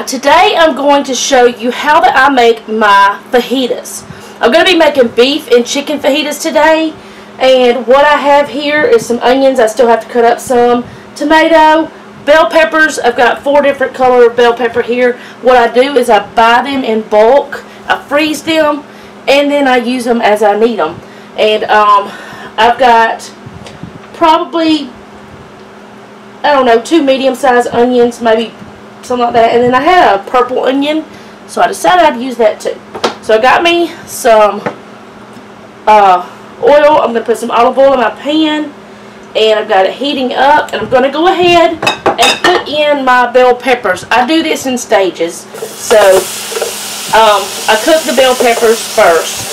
Today I'm going to show you how that I make my fajitas. I'm going to be making beef and chicken fajitas today, and what I have here is some onions. I still have to cut up some, tomato, bell peppers. I've got 4 different color of bell pepper here. What I do is I buy them in bulk, I freeze them, and then I use them as I need them. And I've got probably, I don't know, 2 medium-sized onions, maybe something like that. And then I had a purple onion, so I decided I'd use that too. So I got me some oil. I'm going to put some olive oil in my pan, and I've got it heating up, and I'm going to go ahead and put in my bell peppers. I do this in stages, so I cook the bell peppers first.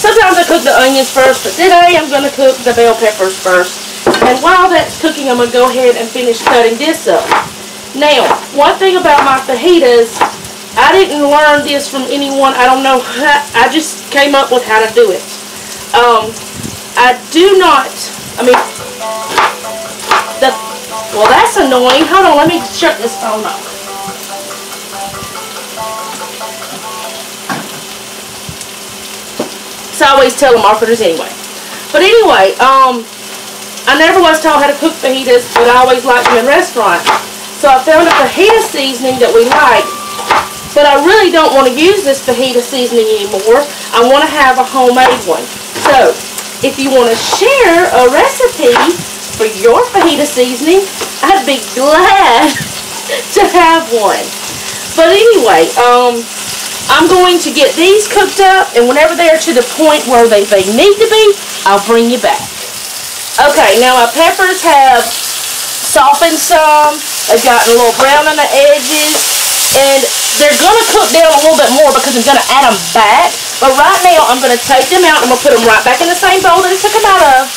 Sometimes I cook the onions first, but today I'm going to cook the bell peppers first. And while that's cooking, I'm going to go ahead and finish cutting this up. Now, one thing about my fajitas, I didn't learn this from anyone. I don't know how, I just came up with how to do it. I do not, well, that's annoying. Hold on, let me shut this phone off. So I always tell them marketers anyway. But anyway, I never was taught how to cook fajitas, but I always liked them in restaurants. So I found a fajita seasoning that we like, but I really don't want to use this fajita seasoning anymore. I want to have a homemade one. So if you want to share a recipe for your fajita seasoning, I'd be glad to have one. But anyway, I'm going to get these cooked up, and whenever they're to the point where they need to be, I'll bring you back. Okay, now my peppers have softened some. They've gotten a little brown on the edges, and they're going to cook down a little bit more because I'm going to add them back. But right now, I'm going to take them out, and I'm going to put them right back in the same bowl that I took them out of,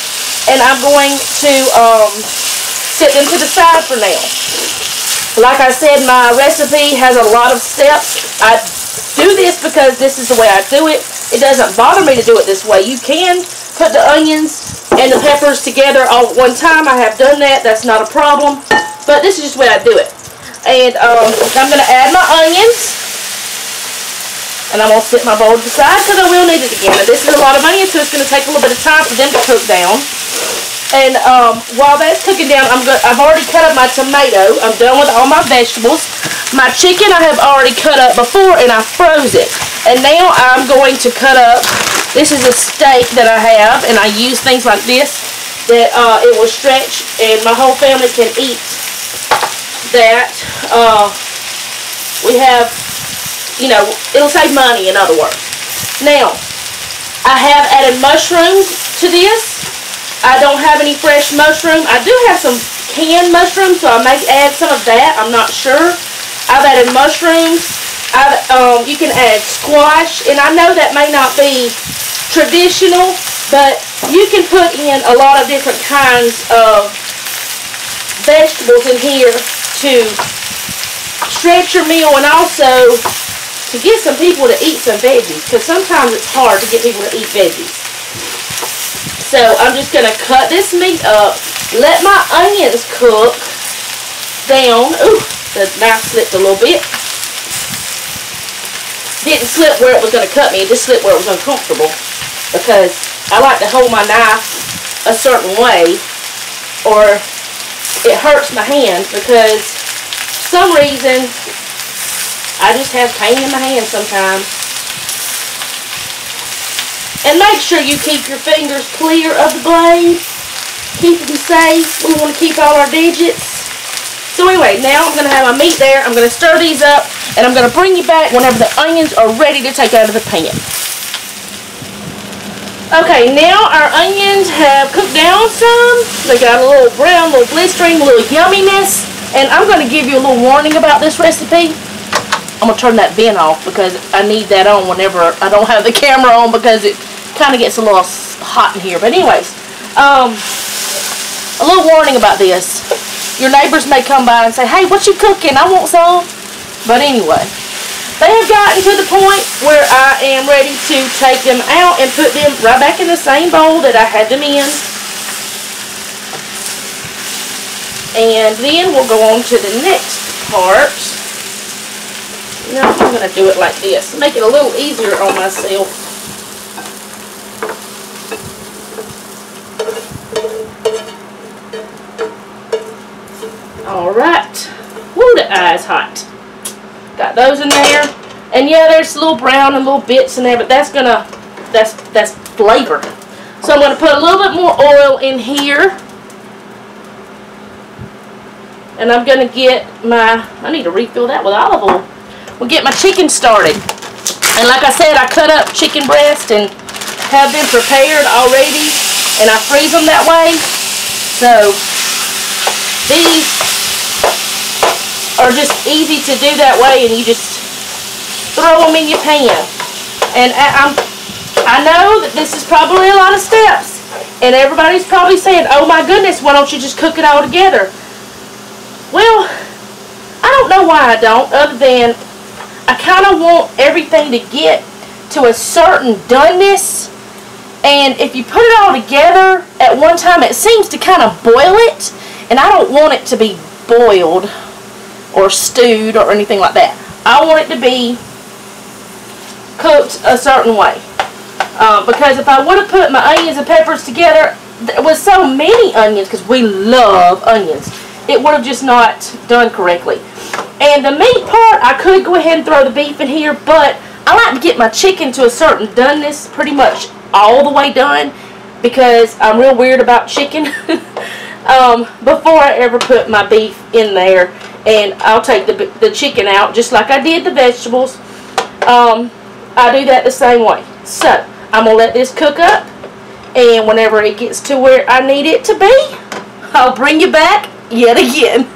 and I'm going to set them to the side for now. Like I said, my recipe has a lot of steps. I do this because this is the way I do it. It doesn't bother me to do it this way. You can put the onions and the peppers together all at one time. I have done that. That's not a problem. But this is just the way I do it. And I'm going to add my onions. And I'm going to set my bowl to the side because I will need it again. And this is a lot of onions, so it's going to take a little bit of time for them to cook down. And while that's cooking down, I've already cut up my tomato. I'm done with all my vegetables. My chicken I have already cut up before, and I froze it. And now I'm going to cut up, this is a steak that I have, and I use things like this that it will stretch, and my whole family can eat that. We have, you know, it'll save money, in other words. Now, I have added mushrooms to this. I don't have any fresh mushroom. I do have some canned mushrooms, so I may add some of that. I'm not sure. I've added mushrooms. You can add squash, and I know that may not be traditional, but you can put in a lot of different kinds of vegetables in here to stretch your meal, and also to get some people to eat some veggies, because sometimes it's hard to get people to eat veggies. So I'm just going to cut this meat up, let my onions cook down. Ooh, the knife slipped a little bit. Didn't slip where it was going to cut me, it just slipped where it was uncomfortable, because I like to hold my knife a certain way or it hurts my hand, because for some reason I just have pain in my hand sometimes. And make sure you keep your fingers clear of the blade. Keep them safe. We want to keep all our digits. So anyway, now I'm going to have my meat there. I'm going to stir these up, and I'm going to bring you back whenever the onions are ready to take out of the pan. Okay, now our onions have cooked down some. They got a little brown, a little blistering, a little yumminess. And I'm going to give you a little warning about this recipe. I'm going to turn that bin off because I need that on whenever I don't have the camera on, because it kind of gets a little hot in here. But anyways, a little warning about this. Your neighbors may come by and say, hey, what you cooking? I want some. But anyway, they have gotten to the point where I am ready to take them out and put them right back in the same bowl that I had them in. And then we'll go on to the next part. No, I'm going to do it like this. Make it a little easier on myself. Alright. Woo, the eye's hot. Got those in there. And yeah, there's a little brown and little bits in there, but that's flavor. So I'm going to put a little bit more oil in here. And I'm going to get my, I need to refill that with olive oil. We'll get my chicken started. And like I said, I cut up chicken breast and have them prepared already. And I freeze them that way. So these are just easy to do that way. And you just throw them in your pan. And I know that this is probably a lot of steps. And everybody's probably saying, oh my goodness, why don't you just cook it all together? Well, I don't know why I don't, other than I kind of want everything to get to a certain doneness, and if you put it all together at one time, it seems to kind of boil it, and I don't want it to be boiled or stewed or anything like that. I want it to be cooked a certain way, because if I would have put my onions and peppers together with so many onions, because we love onions, it would have just not done correctly. And the meat part, I could go ahead and throw the beef in here, but I like to get my chicken to a certain doneness, pretty much all the way done, because I'm real weird about chicken. Before I ever put my beef in there, and I'll take the chicken out, just like I did the vegetables. I do that the same way. So, I'm going to let this cook up, and whenever it gets to where I need it to be, I'll bring you back yet again.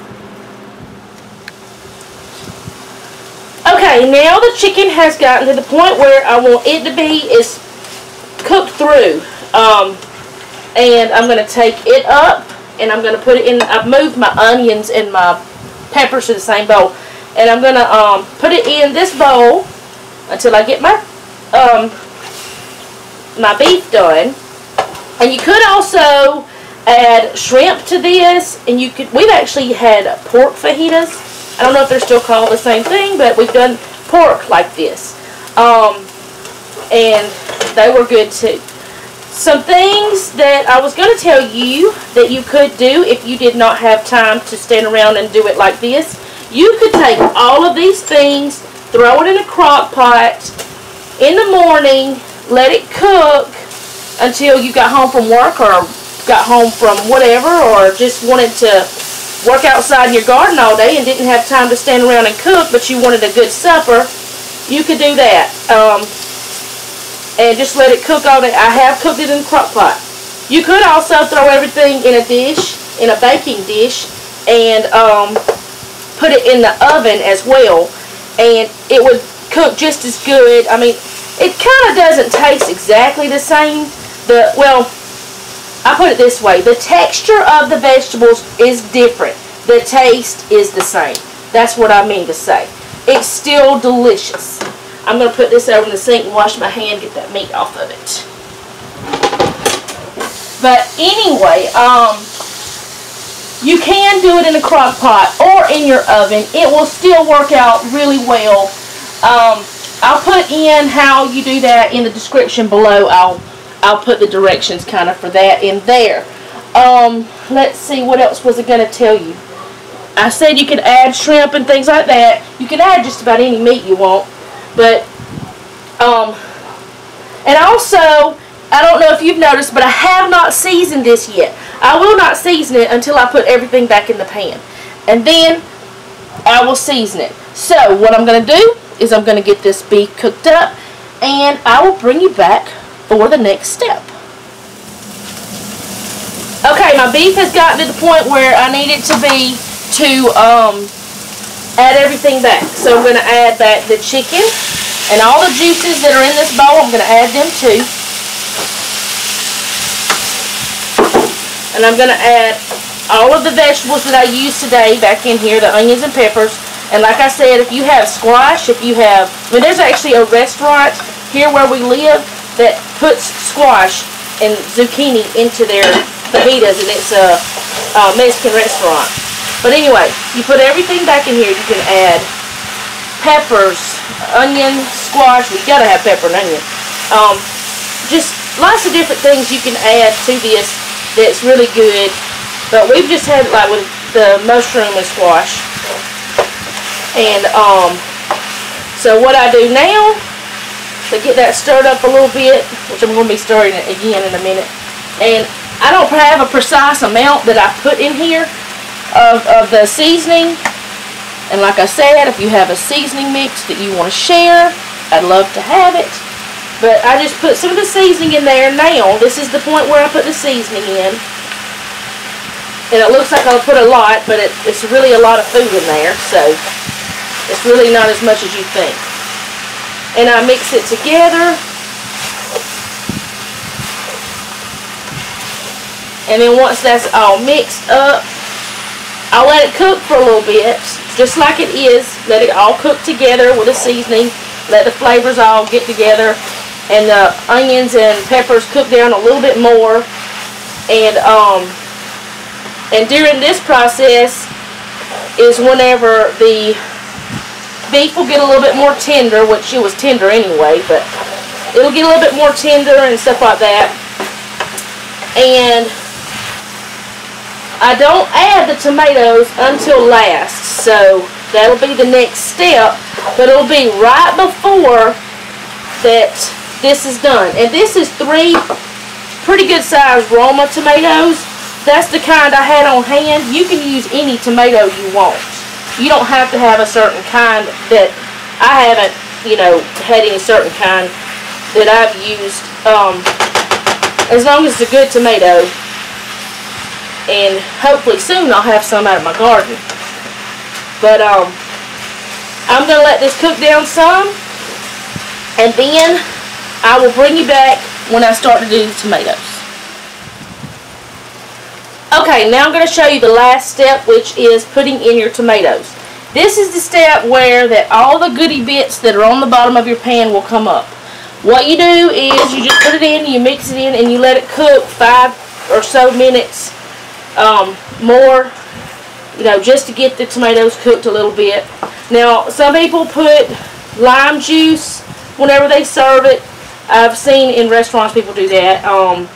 Okay, now the chicken has gotten to the point where I want it to be is cooked through. And I'm going to take it up and I'm going to put it in. I've moved my onions and my peppers to the same bowl. And I'm going to put it in this bowl until I get my my beef done. And you could also add shrimp to this, and you could. We've actually had pork fajitas. I don't know if they're still called the same thing, but we've done pork like this, and they were good too. Some things that I was going to tell you that you could do if you did not have time to stand around and do it like this. You could take all of these things, throw it in a crock pot in the morning, let it cook until you got home from work or got home from whatever, or just wanted to work outside in your garden all day and didn't have time to stand around and cook, but you wanted a good supper. You could do that. And just let it cook all day. I have cooked it in a crock pot. You could also throw everything in a dish, in a baking dish, and put it in the oven as well, and it would cook just as good. I mean, it kind of doesn't taste exactly the same. Well, I put it this way. The texture of the vegetables is different. The taste is the same. That's what I mean to say. It's still delicious. I'm going to put this over in the sink and wash my hand, get that meat off of it. But anyway, you can do it in a crock pot or in your oven. It will still work out really well. I'll put in how you do that in the description below. I'll put the directions kind of for that in there. Let's see, what else was I going to tell you? I said you could add shrimp and things like that. You can add just about any meat you want. But, and also, I don't know if you've noticed, but I have not seasoned this yet. I will not season it until I put everything back in the pan. And then, I will season it. So, what I'm going to do is I'm going to get this beef cooked up, and I will bring you back for the next step. Okay, my beef has gotten to the point where I need it to be to add everything back. So I'm going to add back the chicken and all the juices that are in this bowl. I'm going to add them too. And I'm going to add all of the vegetables that I used today back in here, the onions and peppers. And like I said, if you have squash, if you have, I mean, there's actually a restaurant here where we live that puts squash and zucchini into their fajitas, and it's a Mexican restaurant. But anyway, you put everything back in here. You can add peppers, onion, squash. We gotta have pepper and onion. Just lots of different things you can add to this that's really good. But we've just had it like with the mushroom and squash. And so what I do now to get that stirred up a little bit, which I'm going to be stirring it again in a minute. And I don't have a precise amount that I put in here of the seasoning. And like I said, if you have a seasoning mix that you want to share, I'd love to have it. But I just put some of the seasoning in there now. This is the point where I put the seasoning in. And it looks like I'll put a lot, but it's really a lot of food in there. So it's really not as much as you think. And I mix it together. And then once that's all mixed up, I'll let it cook for a little bit, just like it is. Let it all cook together with the seasoning. Let the flavors all get together. And the onions and peppers cook down a little bit more. And during this process is whenever the beef will get a little bit more tender, which it was tender anyway, but it'll get a little bit more tender and stuff like that. And I don't add the tomatoes until last, so that'll be the next step, but it'll be right before that this is done. And this is 3 pretty good sized Roma tomatoes. That's the kind I had on hand. You can use any tomato you want. You don't have to have a certain kind. That I haven't, had any certain kind that I've used. As long as it's a good tomato. And hopefully soon I'll have some out of my garden. But I'm going to let this cook down some. And then I will bring you back when I start to do the tomatoes. Okay, now I'm going to show you the last step, which is putting in your tomatoes. This is the step where all the goody bits that are on the bottom of your pan will come up. What you do is you just put it in, you mix it in, and you let it cook 5 or so minutes more, just to get the tomatoes cooked a little bit. Now, some people put lime juice whenever they serve it. I've seen in restaurants people do that. All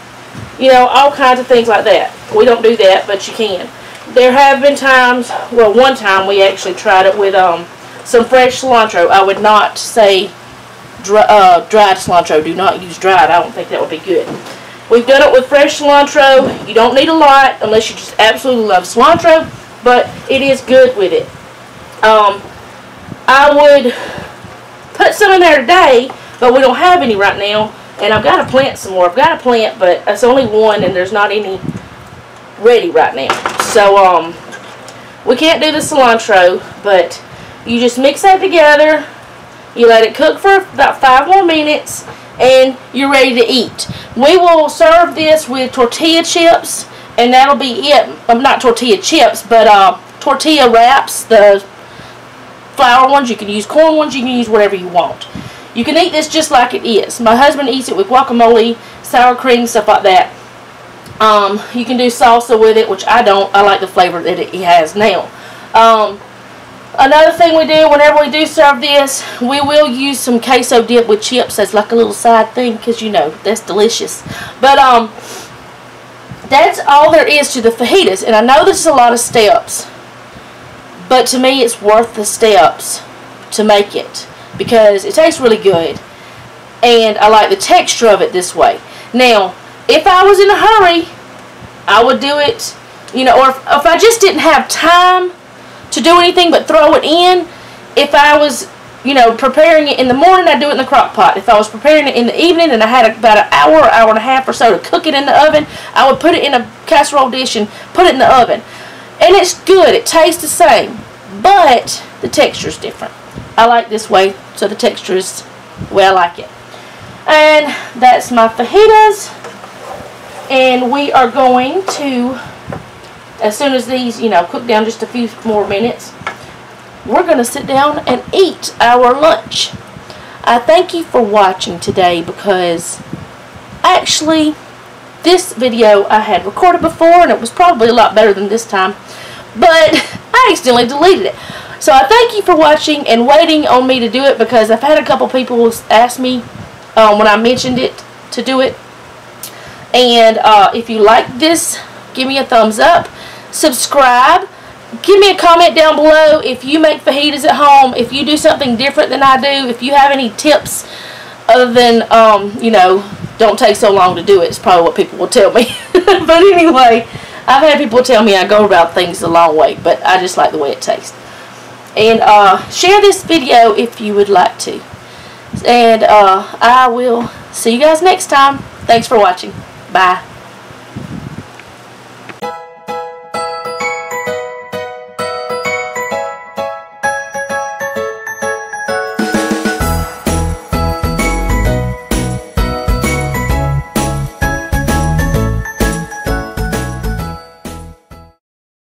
kinds of things like that. We don't do that, but you can. There have been times, well, one time we actually tried it with some fresh cilantro. I would not say dried cilantro. Do not use dried. I don't think that would be good. We've done it with fresh cilantro. You don't need a lot unless you just absolutely love cilantro, but it is good with it. I would put some in there today, but we don't have any right now. And I've got to plant some more. I've got to plant, but it's only one, and there's not any ready right now. So, we can't do the cilantro, but you just mix that together. You let it cook for about 5 more minutes, and you're ready to eat. We will serve this with tortilla chips, and that'll be it. Not tortilla chips, but tortilla wraps, the flour ones. You can use corn ones. You can use whatever you want. You can eat this just like it is. My husband eats it with guacamole, sour cream, stuff like that. You can do salsa with it, which I don't. I like the flavor that it has now. Another thing we do whenever we do serve this, we will use some queso dip with chips as like a little side thing, because that's delicious. But that's all there is to the fajitas. And I know this is a lot of steps, but to me it's worth the steps to make it, because it tastes really good, and I like the texture of it this way. Now, if I was in a hurry, I would do it, or if I just didn't have time to do anything but throw it in. If I was, preparing it in the morning, I'd do it in the crock pot. If I was preparing it in the evening and I had about an hour and a half or so to cook it in the oven, I would put it in a casserole dish and put it in the oven. And it's good. It tastes the same, but the texture is different. I like this way, so the texture is the way I like it. And that's my fajitas. And we are going to, as soon as these, cook down just a few more minutes, we're going to sit down and eat our lunch. I thank you for watching today, because actually this video I had recorded before, and it was probably a lot better than this time, but I accidentally deleted it. So I thank you for watching and waiting on me to do it, because I've had a couple people ask me when I mentioned it to do it. And if you like this, give me a thumbs up, subscribe, give me a comment down below if you make fajitas at home, if you do something different than I do, if you have any tips other than, you know, don't take so long to do it. It's probably what people will tell me. But anyway, I've had people tell me I go about things the long way, but I just like the way it tastes. And share this video if you would like to. And I will see you guys next time. Thanks for watching. Bye.